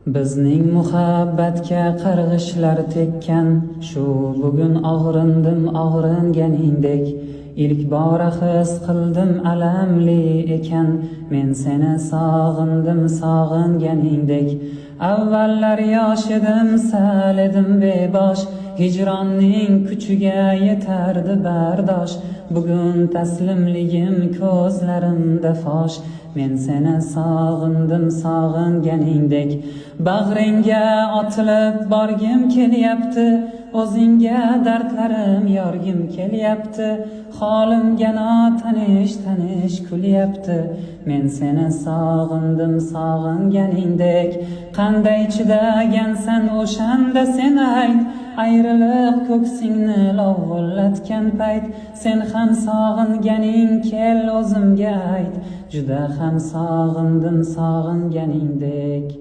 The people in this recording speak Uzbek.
Bizning muhabbatga qarg'ishlar tekkan, shu bugun og'rindim og'ringaningdek. Ilk bora his qildim alamli ekan, men seni sog'indim sog'inganingdek. Avvallar yosh edim, sal edim bebosh, hijronning kuchiga yetardi bardosh. Bugun taslimligim ko'zlarimda fosh, men seni sog'indim sog'inganingdek. Bag'ringga otilib borgim kelyapti, o'zingga dardlarim yorgim kelyapti. Holimga notanish tanish kulyapti, men seni sog'indim sog'inganingdek. Qanday chidagansan o'shanda sen ayt, ayriliq ko'ksingni lovullatgan payt. Sen ham sog'inganing kel o'zimga ayt, juda ham sog'indim sog'inganingdek.